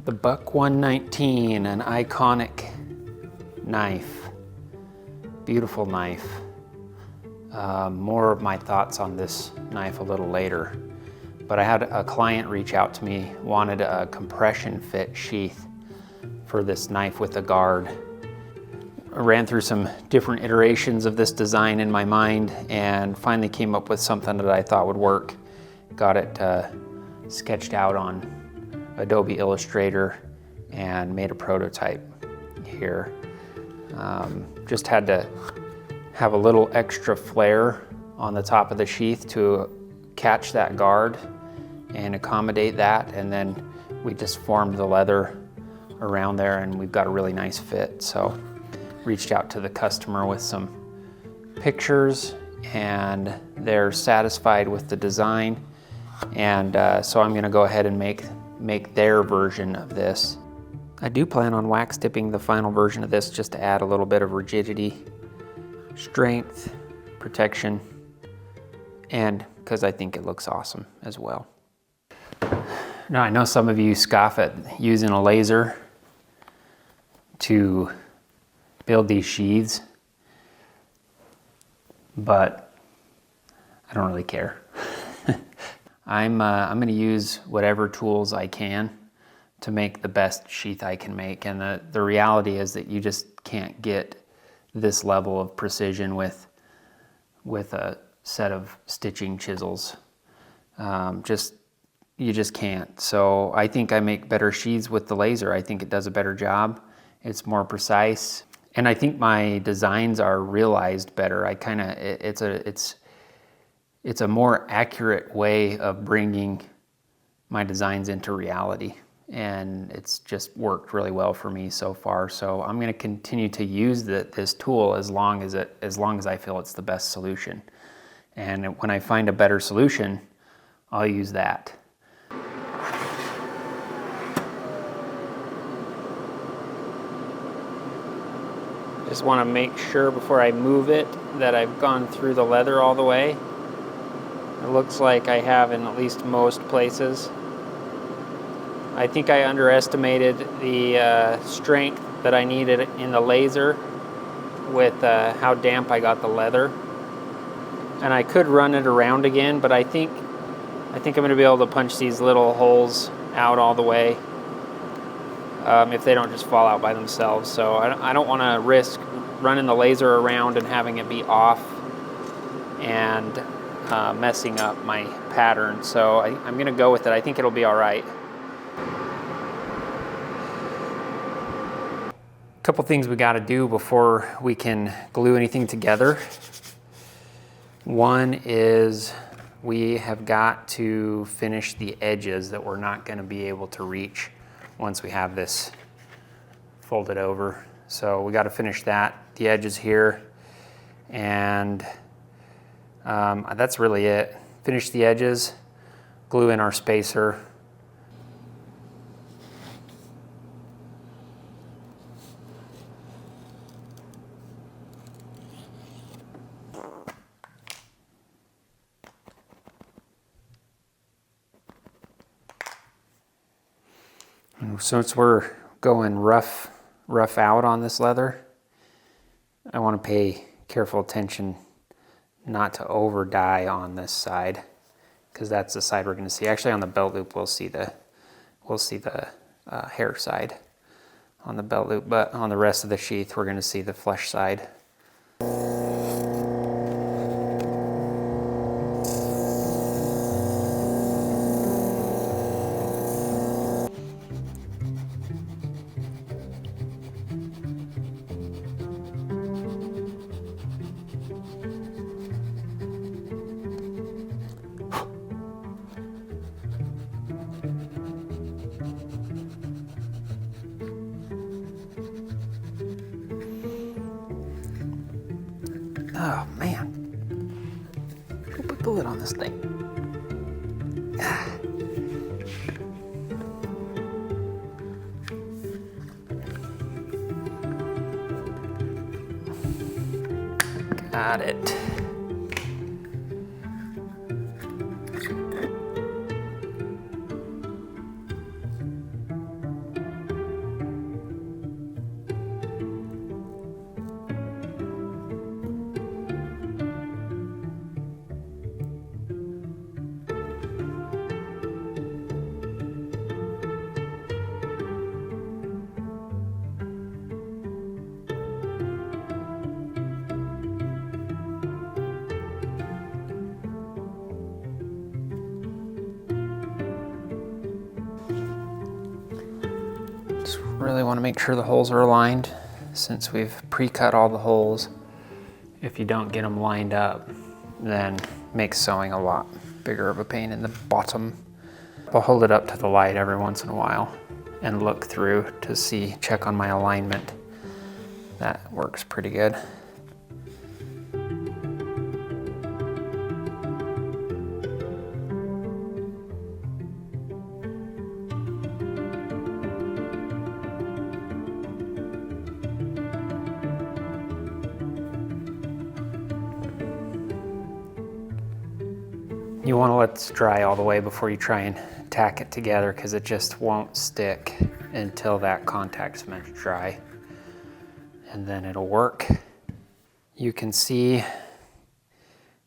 The Buck 119, an iconic knife. Beautiful knife. More of my thoughts on this knife a little later. But I had a client reach out to me, wanted a compression fit sheath for this knife with a guard. I ran through some different iterations of this design in my mind and finally came up with something that I thought would work. Got it sketched out on Adobe Illustrator and made a prototype here. Just had to have a little extra flare on the top of the sheath to catch that guard and accommodate that, and then we just formed the leather around there and we've got a really nice fit. So reached out to the customer with some pictures and they're satisfied with the design, and so I'm going to go ahead and make their version of this. I do plan on wax dipping the final version of this just to add a little bit of rigidity, strength, protection, and because I think it looks awesome as well. Now I know some of you scoff at using a laser to build these sheaths, but I don't really care. I'm going to use whatever tools I can to make the best sheath I can make, and the reality is that you just can't get this level of precision with a set of stitching chisels. You just can't. So I think I make better sheaths with the laser. I think it does a better job. It's more precise, and I think my designs are realized better. It's a more accurate way of bringing my designs into reality, and it's just worked really well for me so far. So I'm going to continue to use this tool as long as I feel it's the best solution. And when I find a better solution, I'll use that. Just want to make sure before I move it that I've gone through the leather all the way. It looks like I have in at least most places. I think I underestimated the strength that I needed in the laser with how damp I got the leather. And I could run it around again, but I think I'm going to be able to punch these little holes out all the way if they don't just fall out by themselves. So I don't want to risk running the laser around and having it be off and messing up my pattern. So I'm going to go with it. I think it'll be all right. A couple things we got to do before we can glue anything together. One is we have got to finish the edges that we're not going to be able to reach once we have this folded over. So we got to finish that, the edges here, and that's really it. Finish the edges, glue in our spacer. And since we're going rough out on this leather, I want to pay careful attention not to over dye on this side, because that's the side we're going to see. Actually, on the belt loop, we'll see the hair side on the belt loop, but on the rest of the sheath, we're going to see the flesh side. Oh man, go put the lid on this thing. Got it. Just really want to make sure the holes are aligned since we've pre-cut all the holes. If you don't get them lined up, then it makes sewing a lot bigger of a pain in the bottom. I'll hold it up to the light every once in a while and look through to see, check on my alignment. That works pretty good. You want to let this dry all the way before you try and tack it together, because it just won't stick until that contact cement's dry, and then it'll work. You can see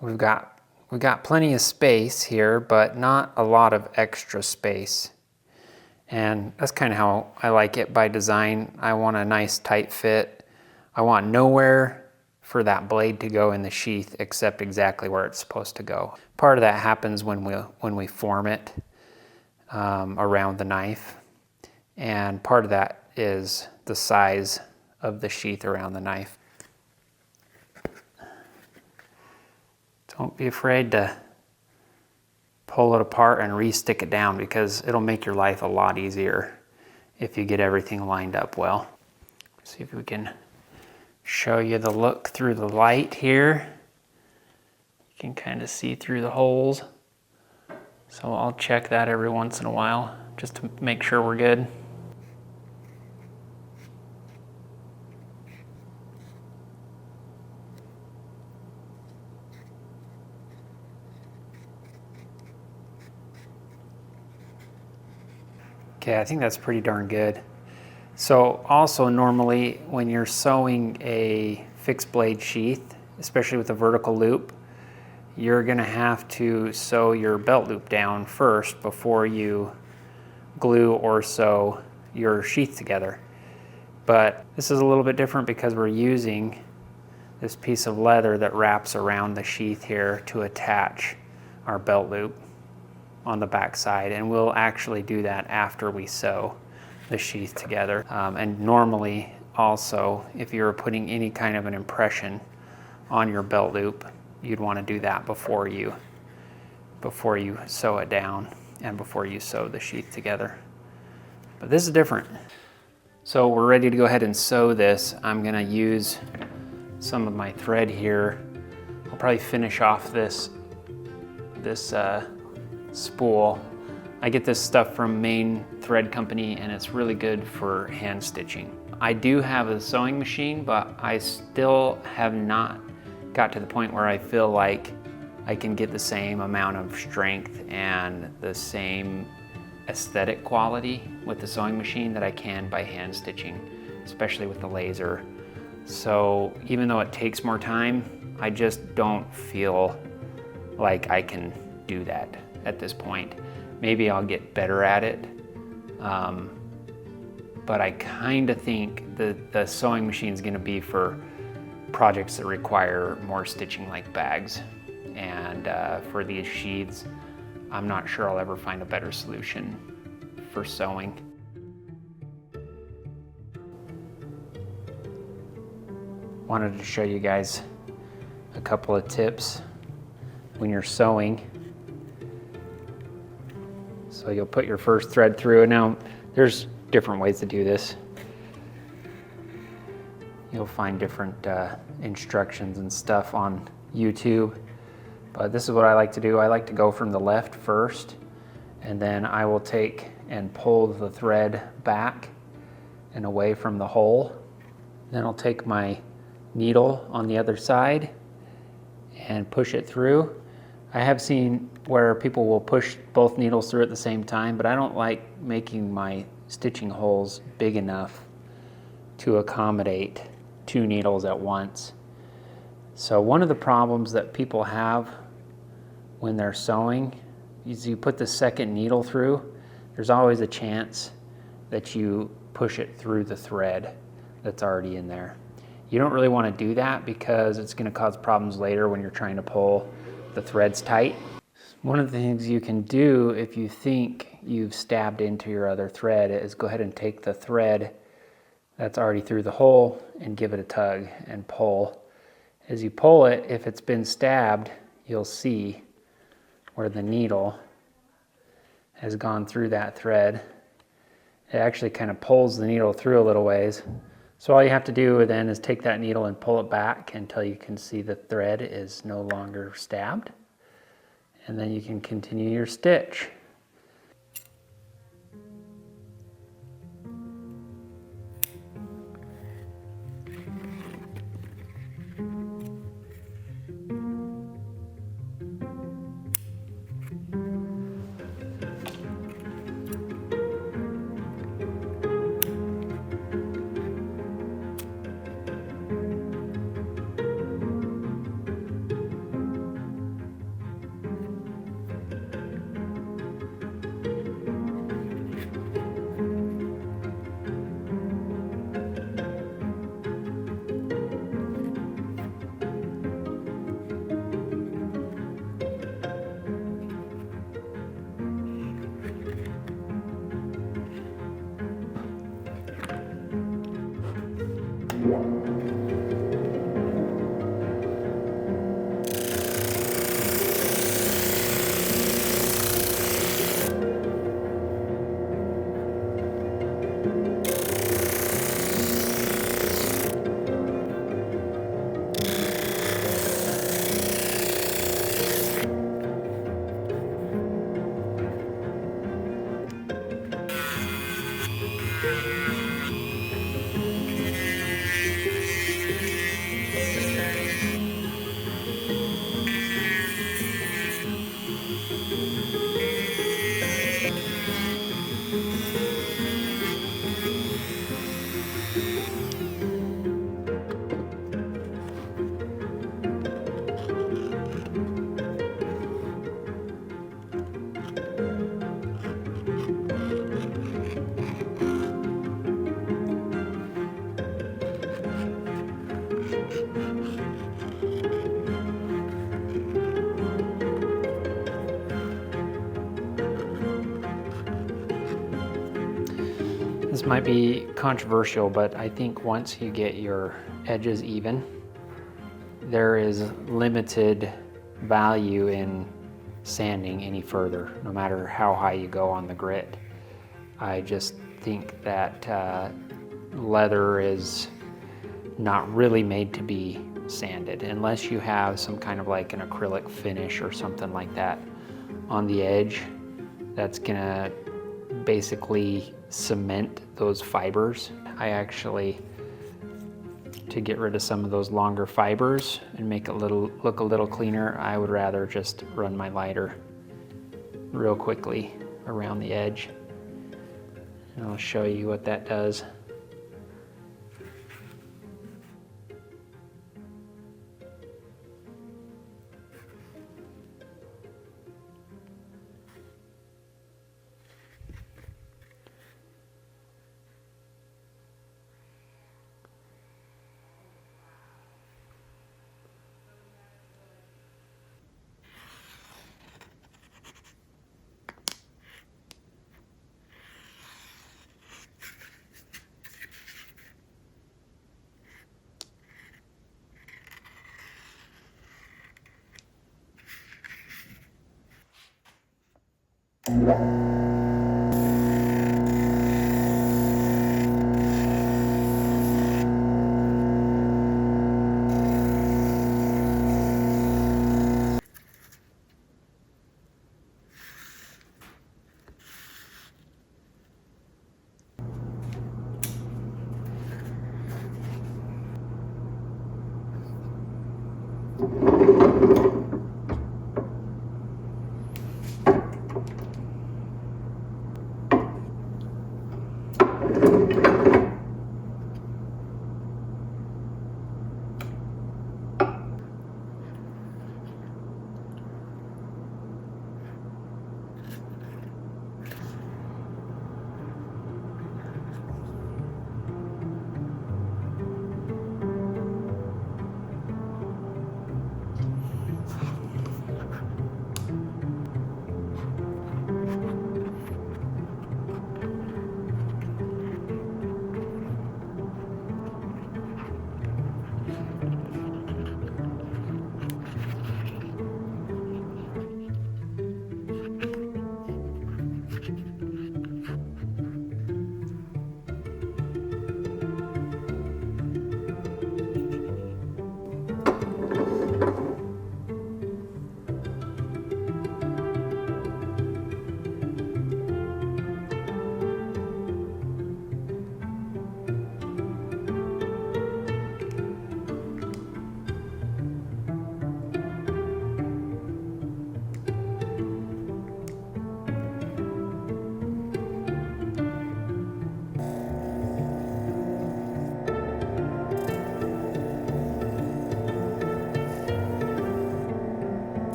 we've got plenty of space here, but not a lot of extra space. And that's kind of how I like it by design. I want a nice tight fit. I want nowhere for that blade to go in the sheath except exactly where it's supposed to go. Part of that happens when we form it around the knife, and part of that is the size of the sheath around the knife. Don't be afraid to pull it apart and re-stick it down, because it'll make your life a lot easier if you get everything lined up well. See if we can show you the look through the light here. You can kind of see through the holes. So I'll check that every once in a while just to make sure we're good. Okay, I think that's pretty darn good. So also normally when you're sewing a fixed blade sheath, especially with a vertical loop, you're gonna have to sew your belt loop down first before you glue or sew your sheath together. But this is a little bit different because we're using this piece of leather that wraps around the sheath here to attach our belt loop on the back side, and we'll actually do that after we sew the sheath together. And normally also, if you're putting any kind of an impression on your belt loop, you'd want to do that before you sew it down and before you sew the sheath together. But this is different. So we're ready to go ahead and sew this. I'm gonna use some of my thread here. I'll probably finish off this spool. I get this stuff from Maine Thread Company, and it's really good for hand stitching. I do have a sewing machine, but I still have not got to the point where I feel like I can get the same amount of strength and the same aesthetic quality with the sewing machine that I can by hand stitching, especially with the laser. So even though it takes more time, I just don't feel like I can do that at this point. Maybe I'll get better at it, but I kind of think the sewing machine is going to be for projects that require more stitching, like bags. And for these sheaths, I'm not sure I'll ever find a better solution for sewing. Wanted to show you guys a couple of tips when you're sewing. So you'll put your first thread through, and now there's different ways to do this. You'll find different instructions and stuff on YouTube, but this is what I like to do. I like to go from the left first, and then I will take and pull the thread back and away from the hole. Then I'll take my needle on the other side and push it through. I have seen where people will push both needles through at the same time, but I don't like making my stitching holes big enough to accommodate two needles at once. So one of the problems that people have when they're sewing is you put the second needle through, there's always a chance that you push it through the thread that's already in there. You don't really want to do that because it's going to cause problems later when you're trying to pull the threads tight. One of the things you can do if you think you've stabbed into your other thread is go ahead and take the thread that's already through the hole and give it a tug and pull. As you pull it, if it's been stabbed, you'll see where the needle has gone through that thread. It actually kind of pulls the needle through a little ways. So all you have to do then is take that needle and pull it back until you can see the thread is no longer stabbed. And then you can continue your stitch. This might be controversial, but I think once you get your edges even, there is limited value in sanding any further, no matter how high you go on the grit. I just think that leather is not really made to be sanded unless you have some kind of like an acrylic finish or something like that on the edge that's gonna basically cement those fibers. I actually, to get rid of some of those longer fibers and make it look a little cleaner, I would rather just run my lighter real quickly around the edge. And I'll show you what that does.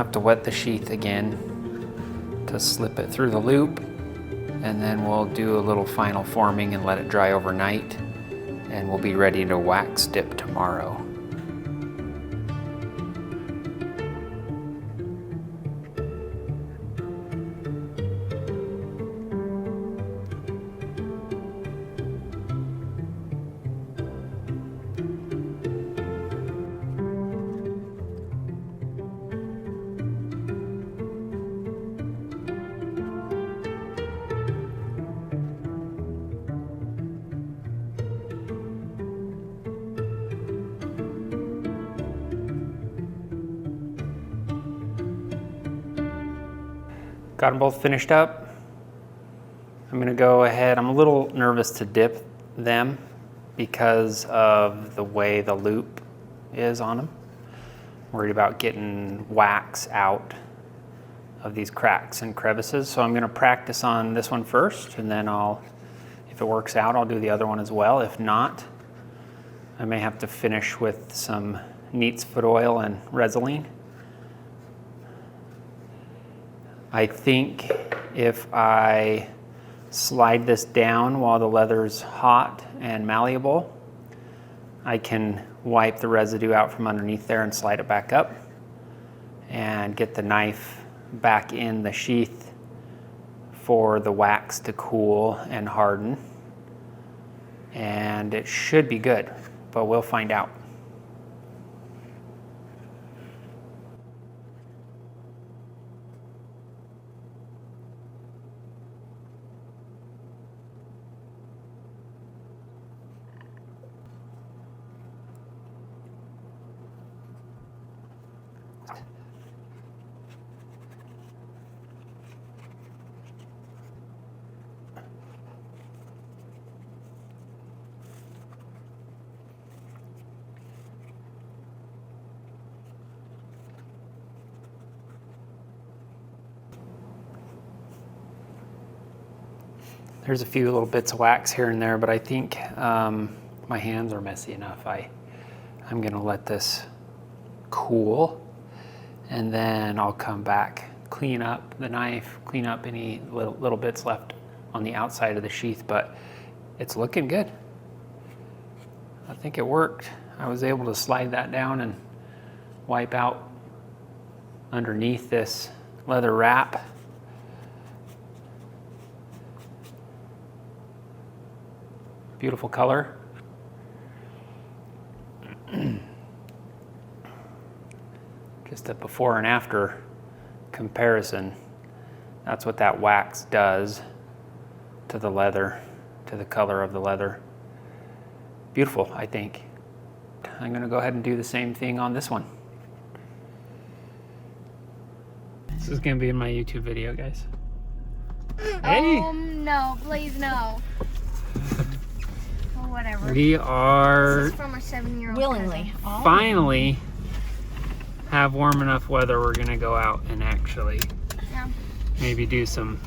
have to wet the sheath again to slip it through the loop, and then we'll do a little final forming and let it dry overnight, and we'll be ready to wax dip tomorrow. Got them both finished up. I'm gonna go ahead, I'm a little nervous to dip them because of the way the loop is on them. Worried about getting wax out of these cracks and crevices. So I'm gonna practice on this one first, and then if it works out, I'll do the other one as well. If not, I may have to finish with some Neat's foot oil and Resolene. I think if I slide this down while the leather's hot and malleable, I can wipe the residue out from underneath there and slide it back up and get the knife back in the sheath for the wax to cool and harden. And it should be good, but we'll find out. There's a few little bits of wax here and there, but I think my hands are messy enough. I'm gonna let this cool, and then I'll come back, clean up the knife, clean up any little bits left on the outside of the sheath, but it's looking good. I think it worked. I was able to slide that down and wipe out underneath this leather wrap. Beautiful color. Just a before and after comparison. That's what that wax does to the leather, to the color of the leather. Beautiful, I think. I'm gonna go ahead and do the same thing on this one. This is gonna be in my YouTube video, guys. Hey! No, please no. Whatever. We are this is from a 7-year-old willingly finally have warm enough weather. We're gonna go out and actually maybe do some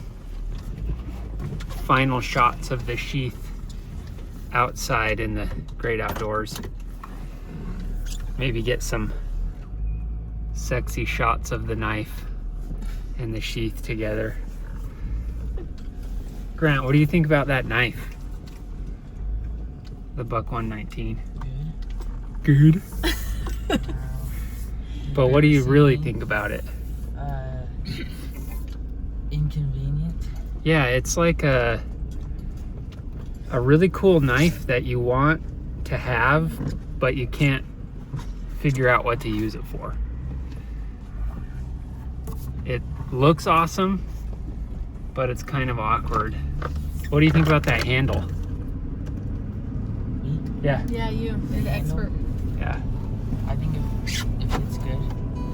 final shots of the sheath outside in the great outdoors. Maybe get some sexy shots of the knife and the sheath together. Grant, what do you think about that knife? The Buck 119. Good. But what do you really think about it? Inconvenient. Yeah, it's like a really cool knife that you want to have, but you can't figure out what to use it for. It looks awesome, but it's kind of awkward. What do you think about that handle? Yeah. Yeah, you're the expert. Yeah. I think if it's good,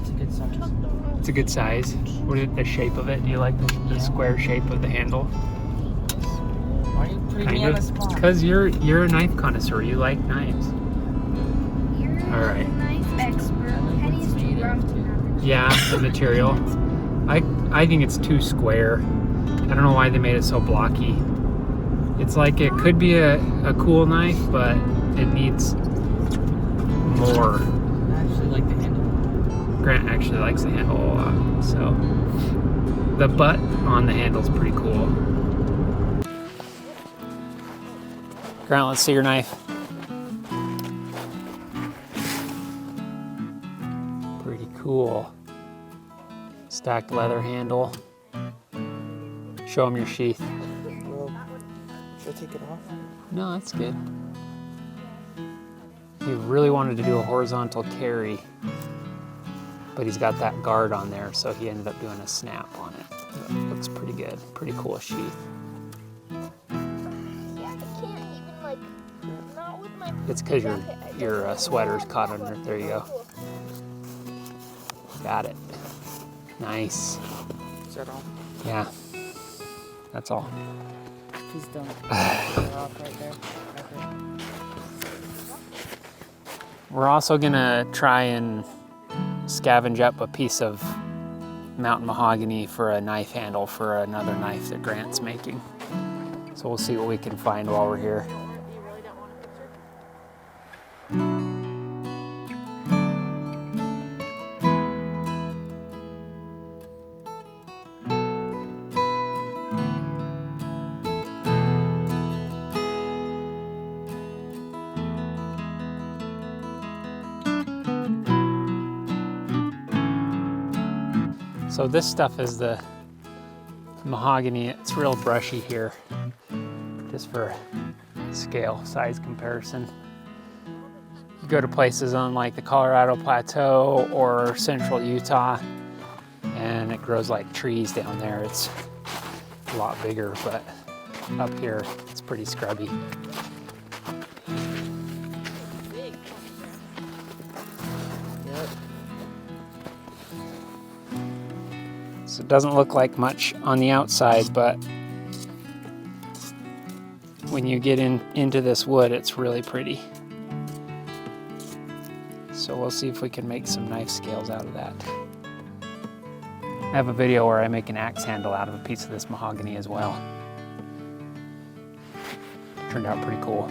it's a good size. It's a good size. What is the shape of it? Do you like the square shape of the handle? Why are you putting me on the spot? Because you're a knife connoisseur. You like knives. You're All right. a knife expert. Penny's too rough to have. Yeah, the material. I think it's too square. I don't know why they made it so blocky. It's like it could be a cool knife, but it needs more. I actually like the handle. Grant actually likes the handle a lot, so the butt on the handle's pretty cool. Grant, let's see your knife. Pretty cool. Stacked leather handle. Show him your sheath. Well, should I take it off? No, that's good. He really wanted to do a horizontal carry, but he's got that guard on there, so he ended up doing a snap on it. It looks pretty good. Pretty cool sheath. Yeah, I can't even like, not with my. It's because your sweater's caught under it. There you go. Got it. Nice. Is that all? Yeah. That's all. Please don't. They're off right there. Okay. We're also gonna try and scavenge up a piece of mountain mahogany for a knife handle for another knife that Grant's making. So we'll see what we can find while we're here. So this stuff is the mahogany. It's real brushy here, just for scale size comparison. You go to places on like the Colorado Plateau or central Utah, and it grows like trees down there. It's a lot bigger, but up here it's pretty scrubby. So it doesn't look like much on the outside, but when you get into this wood, it's really pretty. So we'll see if we can make some knife scales out of that. I have a video where I make an axe handle out of a piece of this mahogany as well. Turned out pretty cool.